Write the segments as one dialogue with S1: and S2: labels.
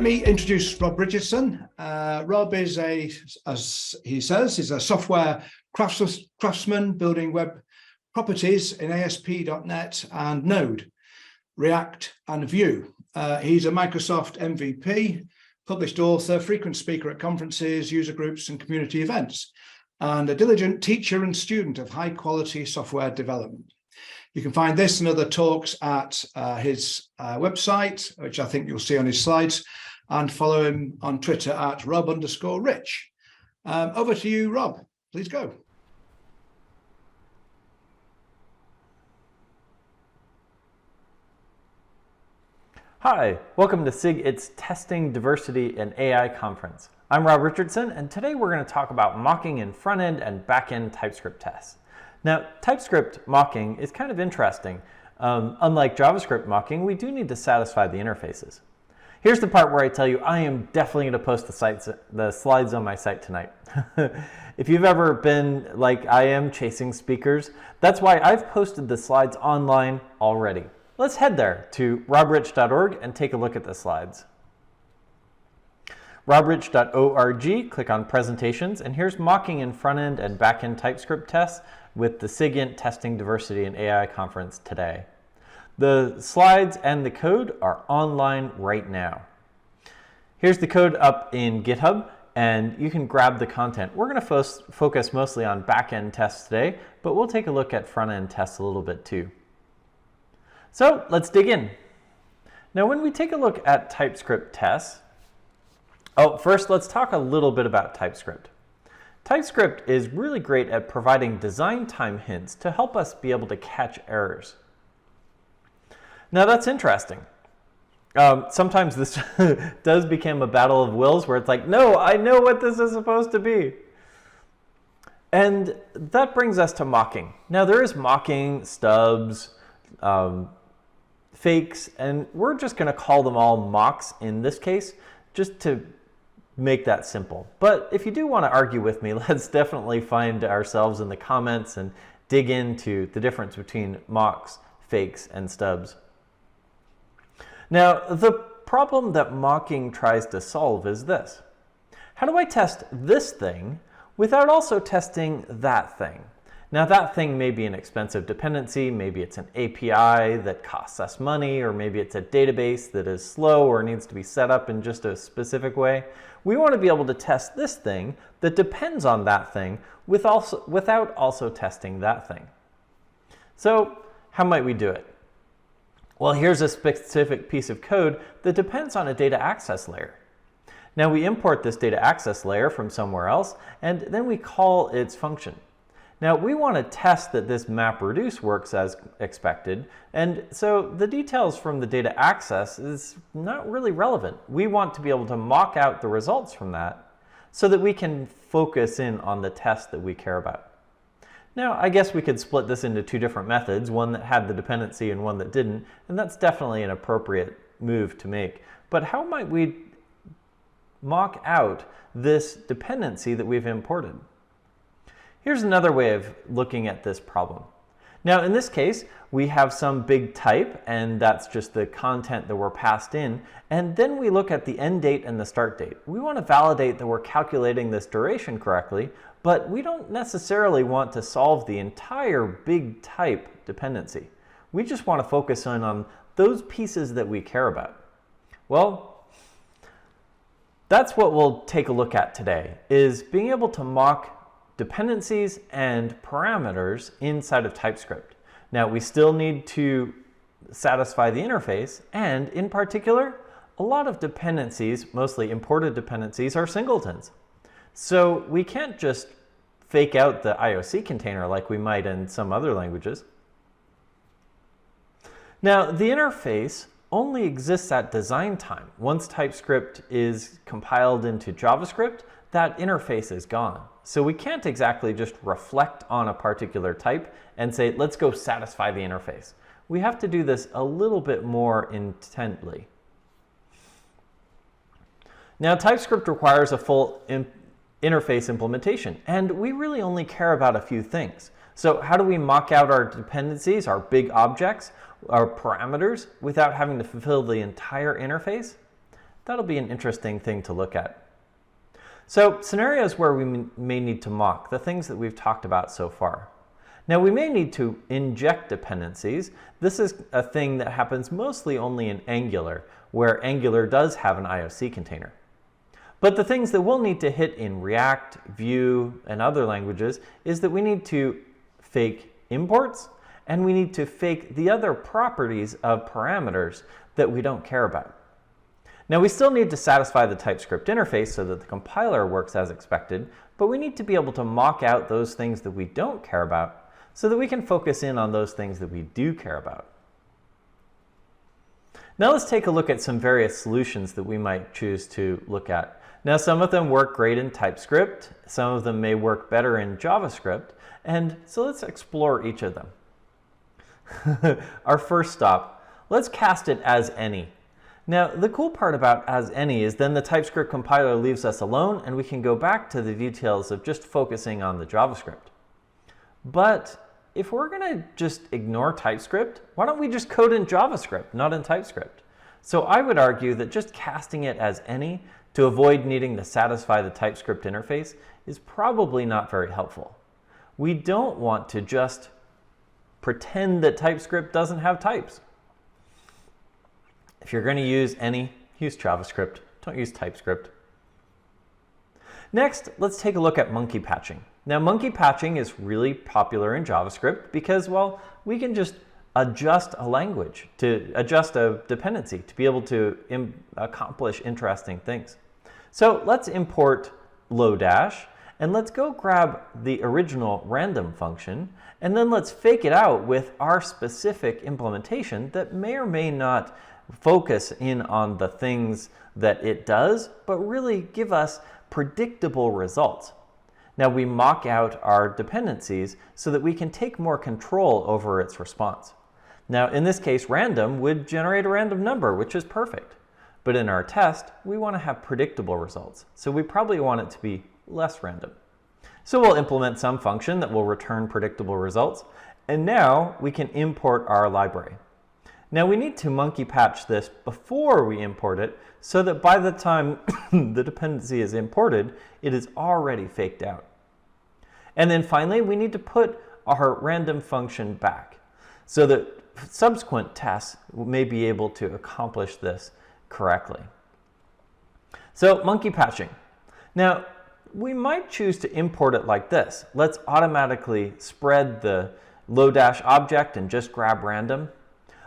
S1: Let me introduce Rob Richardson. Rob is as he says, is a software craftsman building web properties in ASP.NET and Node, React and Vue. He's a Microsoft MVP, published author, frequent speaker at conferences, user groups and community events, and a diligent teacher and student of high quality software development. You can find this and other talks at his website, which I think you'll see on his slides, and follow him on Twitter at Rob_Rich. Over to you, Rob. Please go.
S2: Hi, welcome to SIG It's Testing Diversity and AI Conference. I'm Rob Richardson, and today we're going to talk about mocking in front-end and back-end TypeScript tests. Now, TypeScript mocking is kind of interesting. Unlike JavaScript mocking, we do need to satisfy the interfaces. Here's the part where I tell you I am definitely going to post the slides on my site tonight. If you've ever been like I am chasing speakers, that's why I've posted the slides online already. Let's head there to robrich.org and take a look at the slides. robrich.org, click on presentations, and here's mocking in front-end and back-end TypeScript tests with the SIG Int Testing Diversity and AI Conference today. The slides and the code are online right now. Here's the code up in GitHub, and you can grab the content. We're going to focus mostly on back-end tests today, but we'll take a look at front-end tests a little bit too. So let's dig in. Now, when we take a look at TypeScript tests, first let's talk a little bit about TypeScript. TypeScript is really great at providing design time hints to help us be able to catch errors. Now that's interesting. Sometimes this does become a battle of wills where it's like, no, I know what this is supposed to be. And that brings us to mocking. Now there is mocking, stubs, fakes, and we're just going to call them all mocks in this case, just to make that simple. But if you do want to argue with me, let's definitely find ourselves in the comments and dig into the difference between mocks, fakes, and stubs. Now, the problem that mocking tries to solve is this. How do I test this thing without also testing that thing? Now, that thing may be an expensive dependency, maybe it's an API that costs us money, or maybe it's a database that is slow or needs to be set up in just a specific way. We want to be able to test this thing that depends on that thing without also testing that thing. So how might we do it? Well, here's a specific piece of code that depends on a data access layer. Now we import this data access layer from somewhere else, and then we call its function. Now we want to test that this MapReduce works as expected, and so the details from the data access is not really relevant. We want to be able to mock out the results from that so that we can focus in on the test that we care about. Now I guess we could split this into two different methods, one that had the dependency and one that didn't, and that's definitely an appropriate move to make. But how might we mock out this dependency that we've imported? Here's another way of looking at this problem. Now in this case, we have some big type, and that's just the content that we're passed in, and then we look at the end date and the start date. We want to validate that we're calculating this duration correctly, but we don't necessarily want to solve the entire big type dependency. We just want to focus on those pieces that we care about. Well, that's what we'll take a look at today, is being able to mock dependencies and parameters inside of TypeScript. Now we still need to satisfy the interface, and in particular, a lot of dependencies, mostly imported dependencies, are singletons. So we can't just fake out the IOC container like we might in some other languages. Now the interface only exists at design time. Once TypeScript is compiled into JavaScript, that interface is gone. So we can't exactly just reflect on a particular type and say, let's go satisfy the interface. We have to do this a little bit more intently. Now, TypeScript requires a full interface implementation, and we really only care about a few things. So how do we mock out our dependencies, our big objects, our parameters, without having to fulfill the entire interface? That'll be an interesting thing to look at. So scenarios where we may need to mock, the things that we've talked about so far. Now we may need to inject dependencies. This is a thing that happens mostly only in Angular, where Angular does have an IOC container. But the things that we'll need to hit in React, Vue, and other languages is that we need to fake imports, and we need to fake the other properties of parameters that we don't care about. Now we still need to satisfy the TypeScript interface so that the compiler works as expected, but we need to be able to mock out those things that we don't care about so that we can focus in on those things that we do care about. Now let's take a look at some various solutions that we might choose to look at. Now some of them work great in TypeScript, some of them may work better in JavaScript, and so let's explore each of them. Our first stop, let's cast it as any. Now the cool part about as any is then the TypeScript compiler leaves us alone and we can go back to the details of just focusing on the JavaScript. But if we're going to just ignore TypeScript, why don't we just code in JavaScript, not in TypeScript? So I would argue that just casting it as any to avoid needing to satisfy the TypeScript interface is probably not very helpful. We don't want to just pretend that TypeScript doesn't have types. If you're going to use any, use JavaScript. Don't use TypeScript. Next, let's take a look at monkey patching. Now, monkey patching is really popular in JavaScript because, well, we can just adjust a language, to adjust a dependency to be able to accomplish interesting things. So let's import Lodash and let's go grab the original random function and then let's fake it out with our specific implementation that may or may not focus in on the things that it does, but really give us predictable results. Now we mock out our dependencies so that we can take more control over its response. Now in this case, random would generate a random number, which is perfect. But in our test, we want to have predictable results. So we probably want it to be less random. So we'll implement some function that will return predictable results. And now we can import our library. Now we need to monkey patch this before we import it so that by the time the dependency is imported, it is already faked out. And then finally, we need to put our random function back so that subsequent tests may be able to accomplish this correctly. So monkey patching. Now, we might choose to import it like this. Let's automatically spread the Lodash object and just grab random.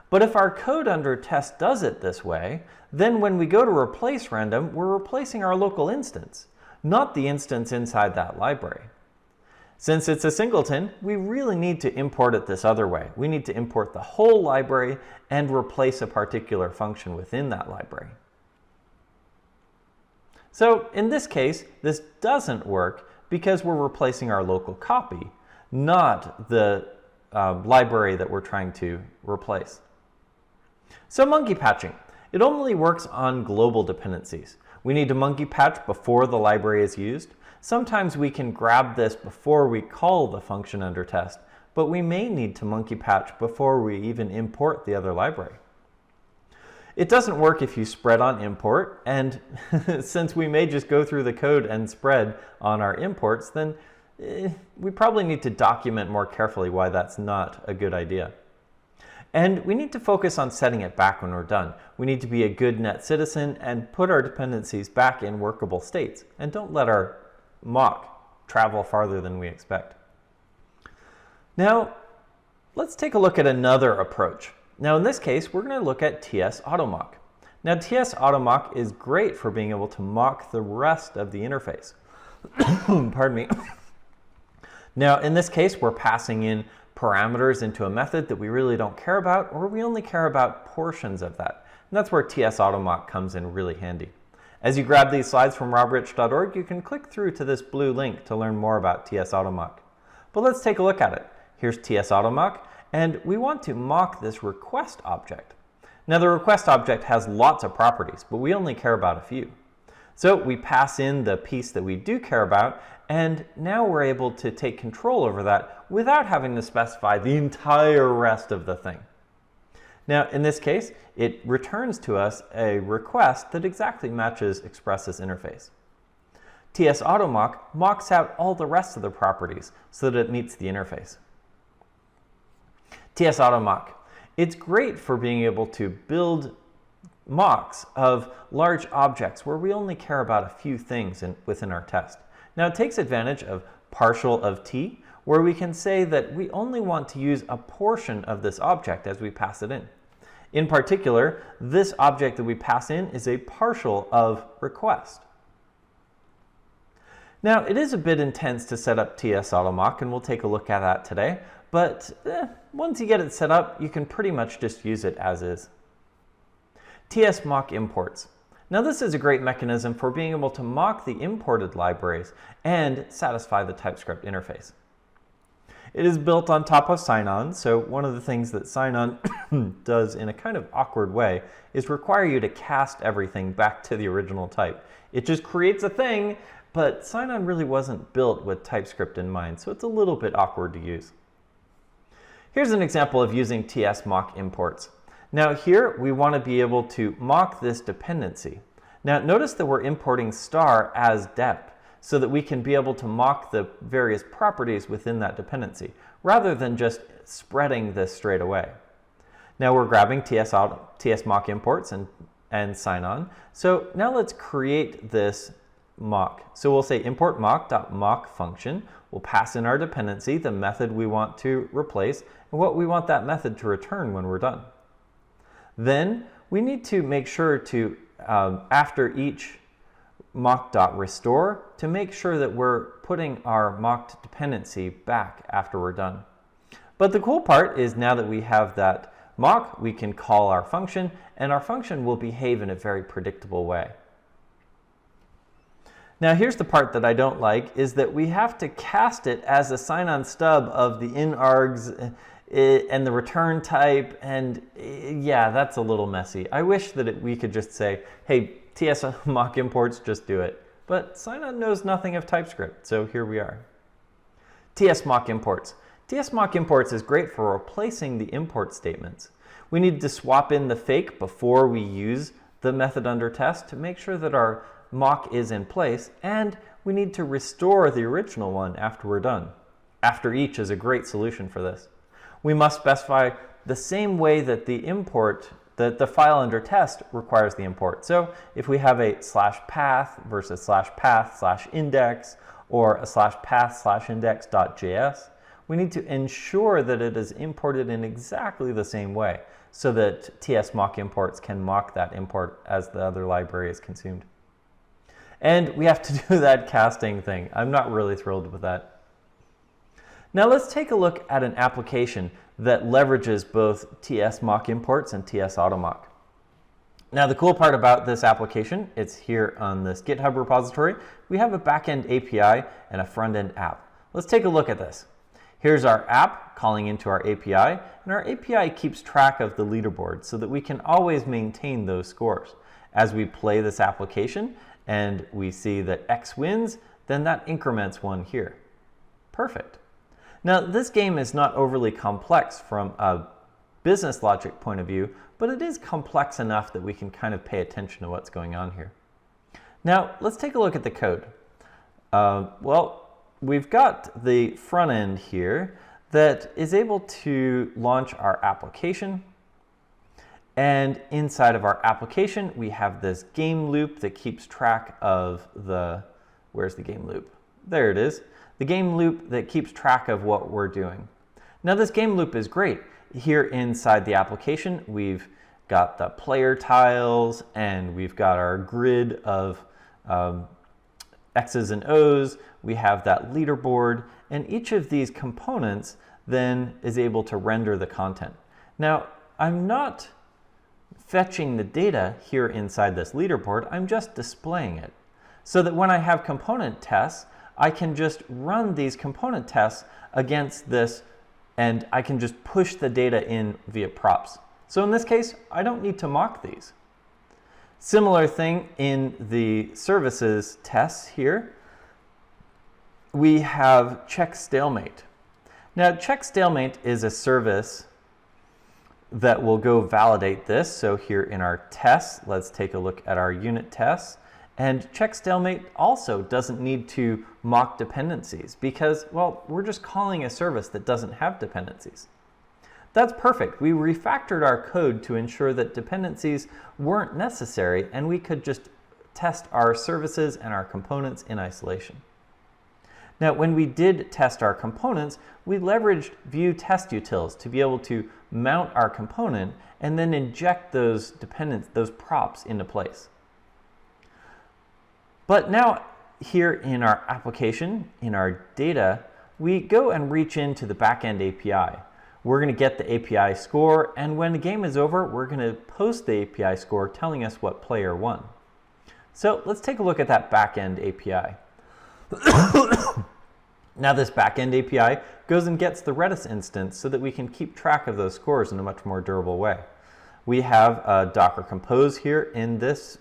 S2: But if our code under test does it this way, then when we go to replace random, we're replacing our local instance, not the instance inside that library. Since it's a singleton, we really need to import it this other way. We need to import the whole library and replace a particular function within that library. So in this case, this doesn't work because we're replacing our local copy, not the library that we're trying to replace. So monkey patching. It only works on global dependencies. We need to monkey patch before the library is used. Sometimes we can grab this before we call the function under test, but we may need to monkey patch before we even import the other library. It doesn't work if you spread on import, and since we may just go through the code and spread on our imports, then we probably need to document more carefully why that's not a good idea. And we need to focus on setting it back when we're done. We need to be a good net citizen and put our dependencies back in workable states, and don't let our mock travel farther than we expect. Now, let's take a look at another approach. Now, in this case, we're going to look at TS Automock. Now, TS Automock is great for being able to mock the rest of the interface. Pardon me. Now, in this case, we're passing in parameters into a method that we really don't care about, or we only care about portions of that. And that's where TS Automock comes in really handy. As you grab these slides from robrich.org, you can click through to this blue link to learn more about TS Automock. But let's take a look at it. Here's TS Automock, and we want to mock this request object. Now the request object has lots of properties, but we only care about a few. So we pass in the piece that we do care about, and now we're able to take control over that without having to specify the entire rest of the thing. Now, in this case, it returns to us a request that exactly matches Express's interface. TS_AutoMock mocks out all the rest of the properties so that it meets the interface. TS_AutoMock. It's great for being able to build mocks of large objects where we only care about a few things within our test. Now, it takes advantage of partial of t, where we can say that we only want to use a portion of this object as we pass it in. In particular, this object that we pass in is a partial of request. Now, it is a bit intense to set up TS_AutoMock, and we'll take a look at that today, but once you get it set up, you can pretty much just use it as is. TS_mock imports. Now, this is a great mechanism for being able to mock the imported libraries and satisfy the TypeScript interface. It is built on top of sign-on, so one of the things that sign-on does in a kind of awkward way is require you to cast everything back to the original type. It just creates a thing, but sign-on really wasn't built with TypeScript in mind, so it's a little bit awkward to use. Here's an example of using TS_mock imports. Now here, we want to be able to mock this dependency. Now notice that we're importing star as dep, so that we can be able to mock the various properties within that dependency, rather than just spreading this straight away. Now we're grabbing TS_mock imports and sign on. So now let's create this mock. So we'll say import mock.mock function. We'll pass in our dependency, the method we want to replace, and what we want that method to return when we're done. Then we need to make sure to, after each mock.restore, to make sure that we're putting our mocked dependency back after we're done. But the cool part is now that we have that mock, we can call our function, and our function will behave in a very predictable way. Now here's the part that I don't like, is that we have to cast it as a sign-on stub of the inargs and the return type, and yeah, that's a little messy. I wish that we could just say, hey, TS_mock imports, just do it. But sign-on knows nothing of TypeScript, so here we are. TS_mock imports. TS_mock imports is great for replacing the import statements. We need to swap in the fake before we use the method under test to make sure that our mock is in place, and we need to restore the original one after we're done. After each is a great solution for this. We must specify the same way that the file under test requires the import. So if we have a /path versus /path/index or a /path/index.js, we need to ensure that it is imported in exactly the same way so that TS_mock imports can mock that import as the other library is consumed. And we have to do that casting thing. I'm not really thrilled with that. Now let's take a look at an application that leverages both TS_mock imports and TS_AutoMock. Now the cool part about this application, it's here on this GitHub repository. We have a backend API and a front-end app. Let's take a look at this. Here's our app calling into our API, and our API keeps track of the leaderboard so that we can always maintain those scores. As we play this application and we see that X wins, then that increments 1 here. Perfect. Now, this game is not overly complex from a business logic point of view, but it is complex enough that we can kind of pay attention to what's going on here. Now, let's take a look at the code. Well, we've got the front end here that is able to launch our application. And inside of our application, we have this game loop that keeps track of where's the game loop? There it is. The game loop that keeps track of what we're doing. Now this game loop is great. Here inside the application, we've got the player tiles and we've got our grid of X's and O's. We have that leaderboard, and each of these components then is able to render the content. Now, I'm not fetching the data here inside this leaderboard, I'm just displaying it. So that when I have component tests, I can just run these component tests against this, and I can just push the data in via props. So in this case, I don't need to mock these. Similar thing in the services tests here. We have check stalemate. Now, check stalemate is a service that will go validate this. So here in our tests, let's take a look at our unit tests. And check stalemate also doesn't need to mock dependencies because, well, we're just calling a service that doesn't have dependencies. That's perfect. We refactored our code to ensure that dependencies weren't necessary and we could just test our services and our components in isolation. Now, when we did test our components, we leveraged view test utils to be able to mount our component and then inject those props into place. But now here in our application, in our data, we go and reach into the backend API. We're going to get the API score, and when the game is over, we're going to post the API score telling us what player won. So let's take a look at that backend API. Now this backend API goes and gets the Redis instance so that we can keep track of those scores in a much more durable way. We have Docker Compose here in this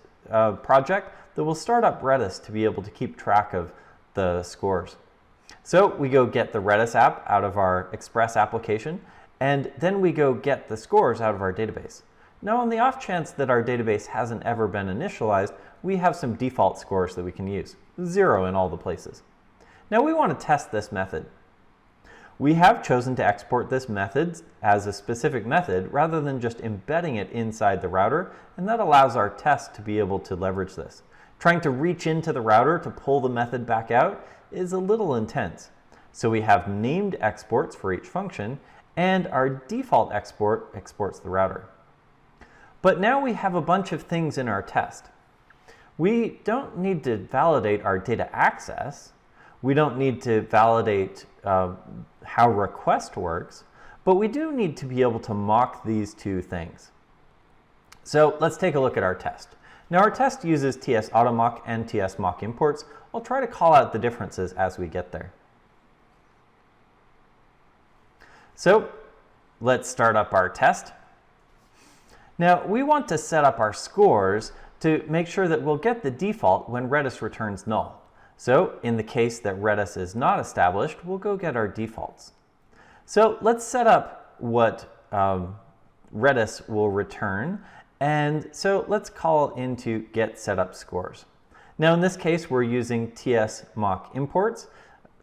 S2: project that will start up Redis to be able to keep track of the scores. So we go get the Redis app out of our Express application, and then we go get the scores out of our database. Now, on the off chance that our database hasn't ever been initialized, we have some default scores that we can use, 0 in all the places. Now we want to test this method. We have chosen to export this method as a specific method rather than just embedding it inside the router, and that allows our test to be able to leverage this. Trying to reach into the router to pull the method back out is a little intense. So we have named exports for each function, and our default export exports the router. But now we have a bunch of things in our test. We don't need to validate our data access. We don't need to validate how request works, but we do need to be able to mock these two things. So let's take a look at our test. Now our test uses TS automock and TS mock imports. I'll try to call out the differences as we get there. So let's start up our test. Now we want to set up our scores to make sure that we'll get the default when Redis returns null. So in the case that Redis is not established, we'll go get our defaults. So let's set up what Redis will return. And so let's call into get setup scores. Now in this case, we're using TS mock imports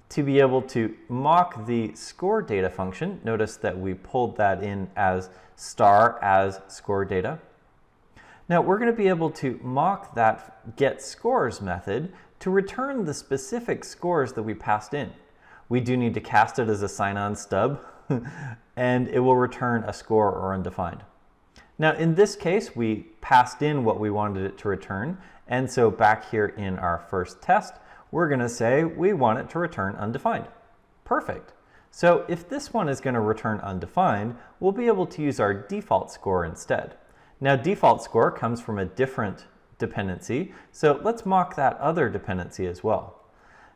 S2: to be able to mock the score data function. Notice that we pulled that in as star as score data. Now we're going to be able to mock that get scores method to return the specific scores that we passed in. We do need to cast it as a sign-on stub, and it will return a score or undefined. Now in this case, we passed in what we wanted it to return, and so back here in our first test, we're going to say we want it to return undefined. Perfect. So if this one is going to return undefined, we'll be able to use our default score instead. Now default score comes from a different dependency, so let's mock that other dependency as well.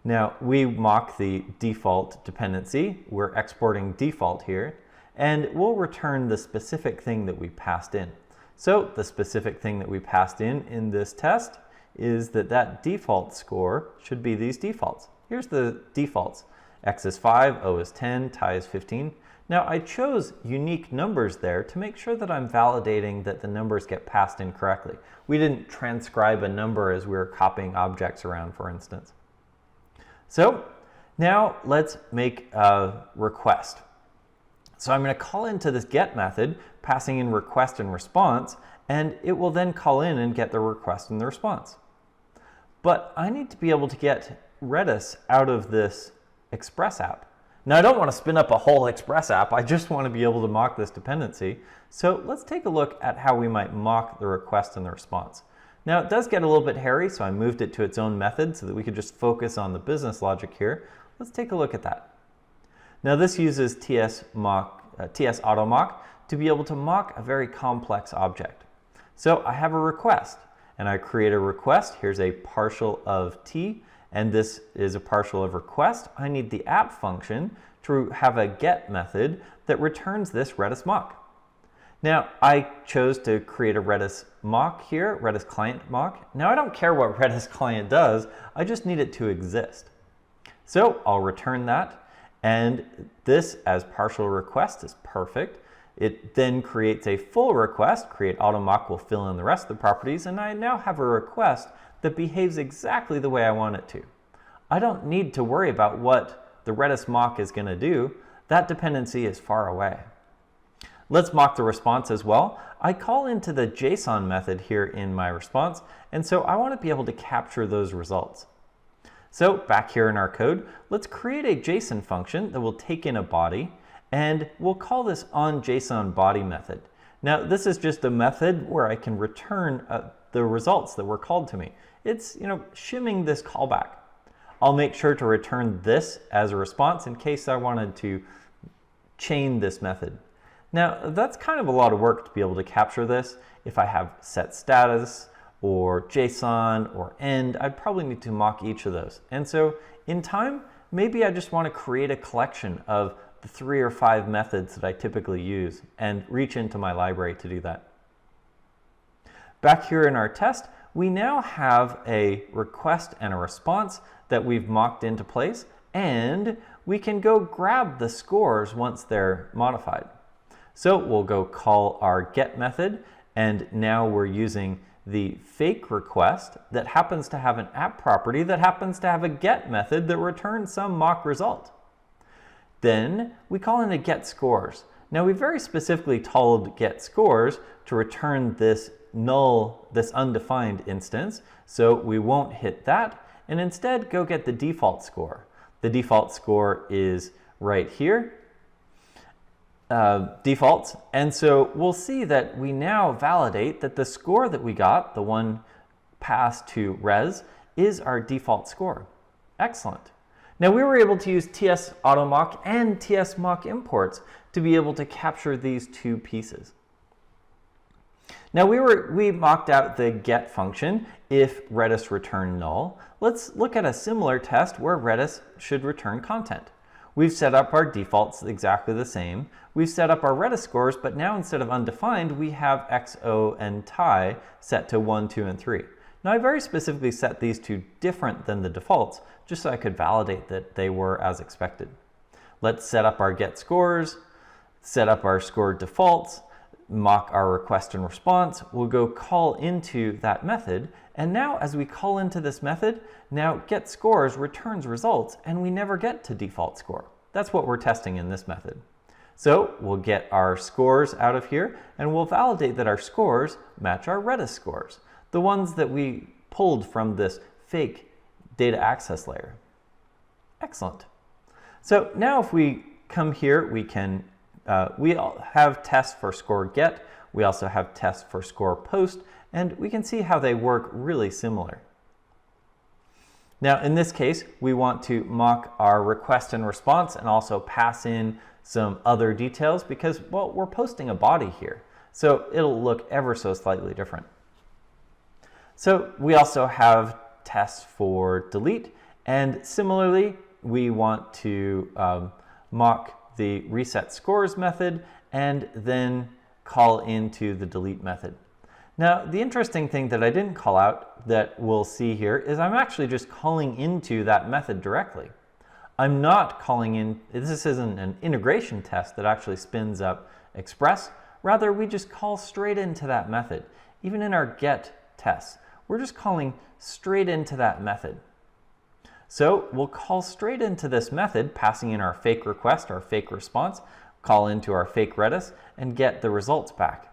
S2: Now we mock the default dependency, we're exporting default here, and we'll return the specific thing that we passed in. So the specific thing that we passed in this test is that default score should be these defaults. Here's the defaults. X is 5, O is 10, Ty is 15. Now I chose unique numbers there to make sure that I'm validating that the numbers get passed in correctly. We didn't transcribe a number as we were copying objects around, for instance. So now let's make a request. So I'm going to call into this get method, passing in request and response, and it will then call in and get the request and the response. But I need to be able to get Redis out of this Express app. Now I don't want to spin up a whole Express app, I just want to be able to mock this dependency. So let's take a look at how we might mock the request and the response. Now it does get a little bit hairy, so I moved it to its own method so that we could just focus on the business logic here. Let's take a look at that. Now this uses TS automock to be able to mock a very complex object. So I have a request, and I create a request. Here's a partial of t, and this is a partial of request. I need the app function to have a get method that returns this Redis mock. Now I chose to create a Redis mock here, Redis client mock. Now I don't care what Redis client does, I just need it to exist. So I'll return that, and this as partial request is perfect. It then creates a full request. Create auto mock will fill in the rest of the properties, and I now have a request that behaves exactly the way I want it to. I don't need to worry about what the Redis mock is going to do. That dependency is far away. Let's mock the response as well. I call into the JSON method here in my response, and so I want to be able to capture those results. So back here in our code, let's create a JSON function that will take in a body, and we'll call this onJSONBody method. Now this is just a method where I can return the results that were called to me. It's, shimming this callback. I'll make sure to return this as a response in case I wanted to chain this method. Now that's kind of a lot of work to be able to capture this. If I have set status or JSON or end, I'd probably need to mock each of those. And so in time, maybe I just want to create a collection of the 3 or 5 methods that I typically use and reach into my library to do that. Back here in our test, we now have a request and a response that we've mocked into place, and we can go grab the scores once they're modified. So we'll go call our get method, and now we're using the fake request that happens to have an app property that happens to have a get method that returns some mock result. Then we call in a get scores. Now we very specifically told get scores to return this null, this undefined instance, so we won't hit that, and instead go get the default score. The default score is right here, defaults, and so we'll see that we now validate that the score that we got, the one passed to res, is our default score. Excellent. Now we were able to use TS AutoMock and TS mock imports to be able to capture these two pieces. Now we mocked out the get function if Redis returned null. Let's look at a similar test where Redis should return content. We've set up our defaults exactly the same. We've set up our Redis scores, but now instead of undefined, we have XO and tie set to 1, 2, and 3. Now I very specifically set these two different than the defaults, just so I could validate that they were as expected. Let's set up our get scores, set up our score defaults, mock our request and response. We'll go call into that method, and now as we call into this method, now get scores returns results, and we never get to default score. That's what we're testing in this method. So we'll get our scores out of here, and we'll validate that our scores match our Redis scores, the ones that we pulled from this fake data access layer. Excellent. So now if we come here, we can we have tests for score get. We also have tests for score post, and we can see how they work really similar. Now in this case, we want to mock our request and response and also pass in some other details because, well, we're posting a body here, so it'll look ever so slightly different. So we also have tests for delete, and similarly, we want to mock the reset scores method and then call into the delete method. Now, the interesting thing that I didn't call out that we'll see here is I'm actually just calling into that method directly. I'm not calling in, this isn't an integration test that actually spins up Express. Rather, we just call straight into that method. Even in our get tests, we're just calling straight into that method. So we'll call straight into this method, passing in our fake request, our fake response, call into our fake Redis, and get the results back.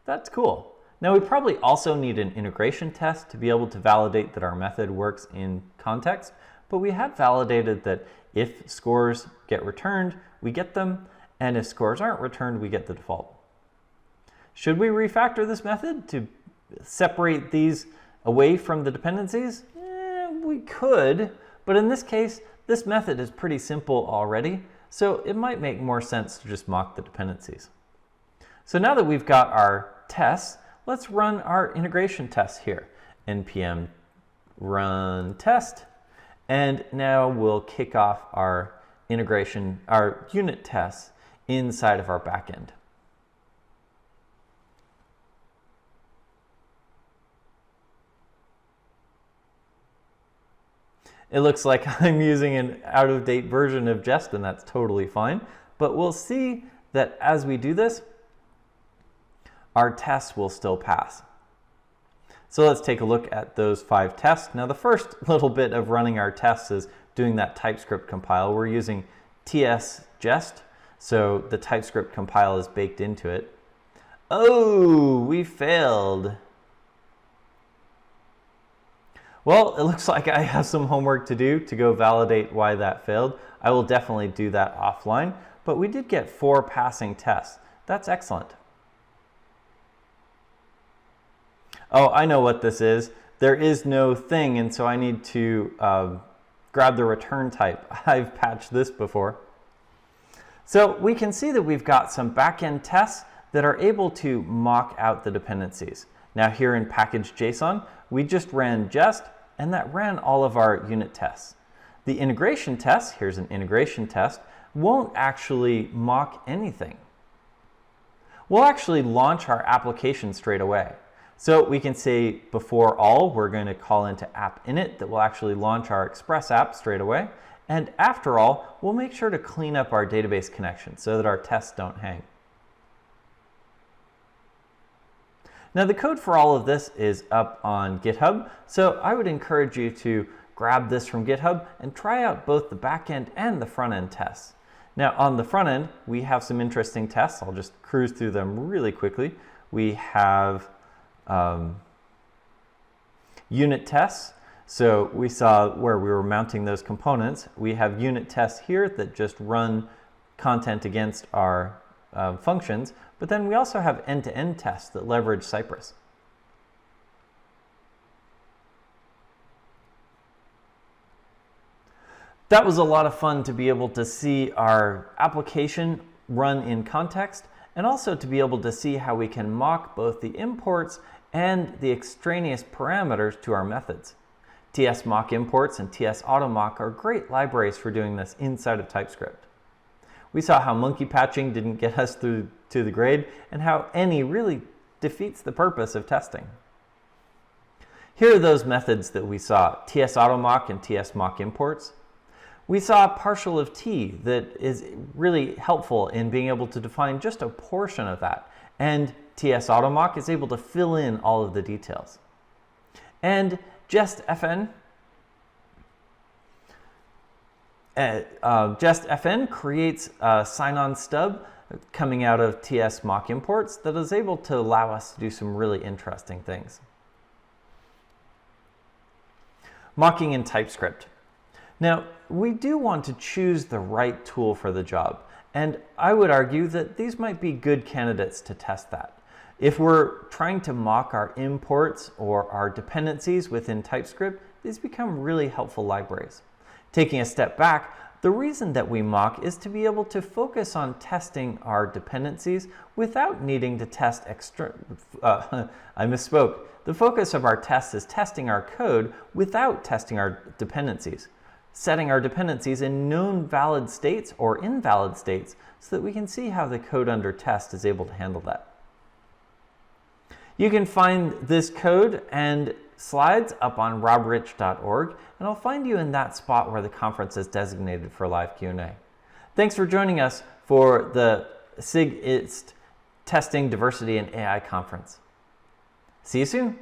S2: That's cool. Now we probably also need an integration test to be able to validate that our method works in context, but we had validated that if scores get returned, we get them, and if scores aren't returned, we get the default. Should we refactor this method to separate these away from the dependencies? We could, but in this case, this method is pretty simple already, so it might make more sense to just mock the dependencies. So now that we've got our tests, let's run our integration tests here. npm run test, and now we'll kick off our integration, our unit tests inside of our backend. It looks like I'm using an out-of-date version of Jest, and that's totally fine. But we'll see that as we do this, our tests will still pass. So let's take a look at those 5 tests. Now the first little bit of running our tests is doing that TypeScript compile. We're using tsgest, so the TypeScript compile is baked into it. Oh, we failed. Well, it looks like I have some homework to do to go validate why that failed. I will definitely do that offline, but we did get 4 passing tests. That's excellent. Oh, I know what this is. There is no thing, and so I need to grab the return type. I've patched this before. So we can see that we've got some backend tests that are able to mock out the dependencies. Now here in package.json, we just ran jest, and that ran all of our unit tests. The integration test, here's an integration test, won't actually mock anything. We'll actually launch our application straight away. So we can say before all, we're going to call into app init that will actually launch our Express app straight away. And after all, we'll make sure to clean up our database connection so that our tests don't hang. Now the code for all of this is up on GitHub, so I would encourage you to grab this from GitHub and try out both the backend and the front end tests. Now on the front end, we have some interesting tests. I'll just cruise through them really quickly. We have unit tests. So we saw where we were mounting those components. We have unit tests here that just run content against our functions, but then we also have end-to-end tests that leverage Cypress. That was a lot of fun to be able to see our application run in context, and also to be able to see how we can mock both the imports and the extraneous parameters to our methods. TS mock imports and TS automock are great libraries for doing this inside of TypeScript. We saw how monkey patching didn't get us through to the grade, and how any really defeats the purpose of testing. Here are those methods that we saw, TS automock and TS mock imports. We saw partial of t that is really helpful in being able to define just a portion of that, and TS automock is able to fill in all of the details. And jestfn creates a sign-on stub coming out of TS mock imports that is able to allow us to do some really interesting things. Mocking in TypeScript. Now, we do want to choose the right tool for the job, and I would argue that these might be good candidates to test that. If we're trying to mock our imports or our dependencies within TypeScript, these become really helpful libraries. Taking a step back, the reason that we mock is to be able to focus on testing our dependencies without needing to test I misspoke. The focus of our test is testing our code without testing our dependencies, setting our dependencies in known valid states or invalid states so that we can see how the code under test is able to handle that. You can find this code and slides up on robrich.org, and I'll find you in that spot where the conference is designated for live Q&A. Thanks for joining us for the SIG-IST Testing Diversity and AI Conference. See you soon.